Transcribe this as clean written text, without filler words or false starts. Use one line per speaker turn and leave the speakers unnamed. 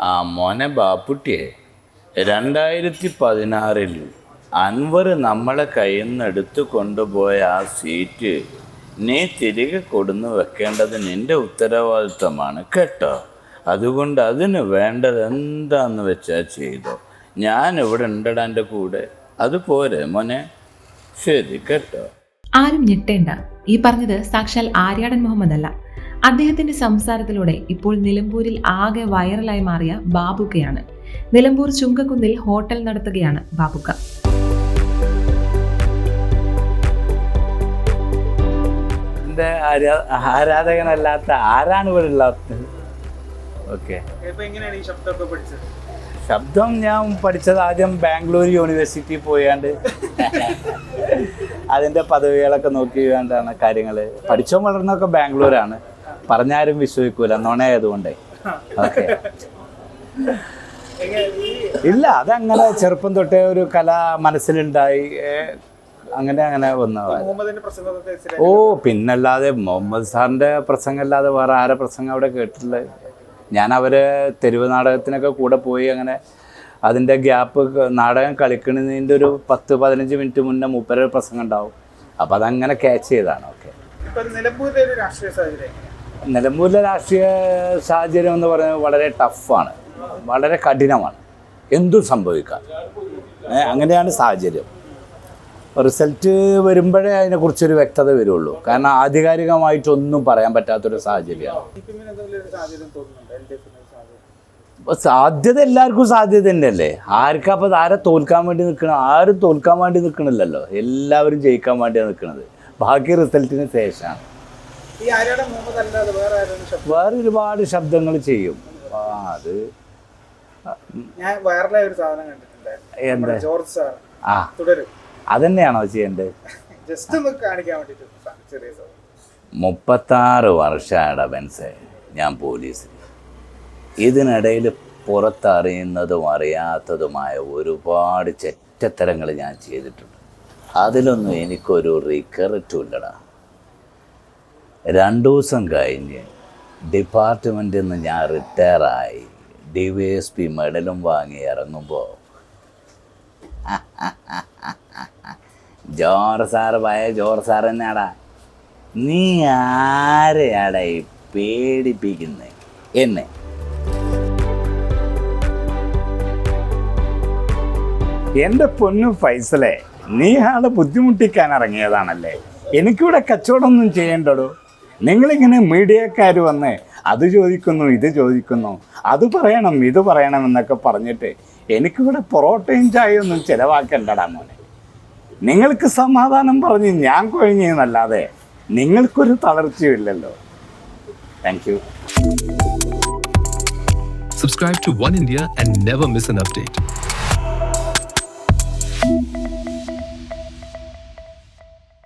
ആ മോനെ ബാപ്പുട്ടിയെ 2016 അൻവർ നമ്മളെ കയ്യിൽ നിന്ന് എടുത്തു കൊണ്ടുപോയ ആ സീറ്റ് നീ തിരികെ കൊടുന്ന് വെക്കേണ്ടത് നിൻ്റെ ഉത്തരവാദിത്തമാണ് കേട്ടോ. അതുകൊണ്ട് അതിന് വേണ്ടത് എന്താന്ന് വെച്ചാൽ ചെയ്തോ. ഞാനിവിടെ ഉണ്ടടാ എൻ്റെ കൂടെ. അതുപോലെ മോനെ, ശരി കേട്ടോ.
ആരും ഞെട്ടേണ്ട. ഈ പറഞ്ഞത് സാക്ഷാൽ ആര്യാടൻ മുഹമ്മദ് അല്ല. അദ്ദേഹത്തിന്റെ സംസാരത്തിലൂടെ ഇപ്പോൾ നിലമ്പൂരിൽ ആകെ വൈറലായി മാറിയ ബാബുക്കയാണ്. നിലമ്പൂർ ചുങ്കക്കുന്നിൽ ഹോട്ടൽ നടത്തുകയാണ് ബാബുക്ക.
എൻ്റെ ആരാധകനല്ലാത്ത ആരാണ് ഇവിടെ ഉള്ളത്? ഓക്കെ, ശബ്ദം ഞാൻ പഠിച്ചത് ആദ്യം ബാംഗ്ലൂർ യൂണിവേഴ്സിറ്റി പോയാണ്ട് അതിൻ്റെ പദവികളൊക്കെ നോക്കി വേണ്ടാണ് കാര്യങ്ങൾ. പഠിച്ചോ വളർന്നൊക്കെ ബാംഗ്ലൂരാണ്. പറഞ്ഞാരും വിശ്വസിക്കൂല, നുണയായതുകൊണ്ടേ. ഓക്കെ, ഇല്ല, അതങ്ങനെ ചെറുപ്പം തൊട്ടേ ഒരു കല മനസ്സിലുണ്ടായി. അങ്ങനെ വന്നതാണ്. ഓ, പിന്നല്ലാതെ മുഹമ്മദ് സാറിൻ്റെ പ്രസംഗം അല്ലാതെ വേറെ ആരെ പ്രസംഗം അവിടെ കേട്ടിട്ടുള്ളത്? ഞാൻ അവരെ തെരുവ് നാടകത്തിനൊക്കെ കൂടെ പോയി. അങ്ങനെ അതിൻ്റെ ഗ്യാപ്പ്, നാടകം കളിക്കുന്നതിൻ്റെ ഒരു 10-15 മിനിറ്റ് മുന്നേ മൂപ്പര പ്രസംഗം ഉണ്ടാവും. അപ്പോൾ അതങ്ങനെ ക്യാച്ച് ചെയ്താണ്. ഓക്കെ, നിലമ്പൂരിലെ രാഷ്ട്രീയ സാഹചര്യം എന്ന് പറയുന്നത് വളരെ ടഫാണ്, വളരെ കഠിനമാണ്. എന്തും സംഭവിക്കാം. അങ്ങനെയാണ് സാഹചര്യം. റിസൾട്ട് വരുമ്പോഴേ അതിനെക്കുറിച്ചൊരു വ്യക്തത വരുള്ളൂ. കാരണം ആധികാരികമായിട്ടൊന്നും പറയാൻ പറ്റാത്തൊരു സാഹചര്യമാണ്. സാധ്യത എല്ലാവർക്കും സാധ്യത തന്നെയല്ലേ. ആർക്കപ്പോൾ ആരെ തോൽക്കാൻ വേണ്ടി നിൽക്കണം? ആരും തോൽക്കാൻ വേണ്ടി നിൽക്കണില്ലല്ലോ. എല്ലാവരും ജയിക്കാൻ വേണ്ടിയാണ് നിൽക്കുന്നത്. ബാക്കി റിസൾട്ടിന് ശേഷമാണ്. വേറെ ഒരുപാട് ശബ്ദങ്ങൾ ചെയ്യും. അത് എന്താ? ആ, അതന്നെയാണോ ചെയ്യേണ്ടത്? 36 വർഷമാണ് ബെൻസേ ഞാൻ പോലീസിൽ. ഇതിനിടയിൽ പുറത്തറിയുന്നതും അറിയാത്തതുമായ ഒരുപാട് ചെറ്റത്തരങ്ങൾ ഞാൻ ചെയ്തിട്ടുണ്ട്. അതിലൊന്നും എനിക്കൊരു റിഗ്രറ്റും ഇല്ലടാ. 2 ദിവസം കഴിഞ്ഞ് ഡിപ്പാർട്ട്മെൻറ്റിൽ നിന്ന് ഞാൻ റിട്ടയറായി DYSP മെഡലും വാങ്ങി ഇറങ്ങുമ്പോൾ ജോർജ് സാർ തന്നെയാടാ. നീ ആരെയാടാ ഈ പേടിപ്പിക്കുന്നത് എന്നെ? എൻ്റെ പൊന്നു ഫൈസലേ, നീ ആളെ ബുദ്ധിമുട്ടിക്കാൻ ഇറങ്ങിയതാണല്ലേ. എനിക്കിവിടെ കച്ചവടമൊന്നും ചെയ്യേണ്ടടോ. നിങ്ങളിങ്ങനെ മീഡിയക്കാർ വന്ന് അത് ചോദിക്കുന്നു, ഇത് ചോദിക്കുന്നു, അത് പറയണം, ഇത് പറയണം എന്നൊക്കെ പറഞ്ഞിട്ട് എനിക്കിവിടെ പൊറോട്ടയും ചായയൊന്നും ചിലവാക്കണ്ടടാ മോനെ. നിങ്ങൾക്ക് സമാധാനം പറഞ്ഞ് ഞാൻ കൊഴിഞ്ഞെന്നല്ലാതെ നിങ്ങൾക്കൊരു തളർച്ചയില്ലല്ലോ. Thank you.
Subscribe to One India and never miss an update.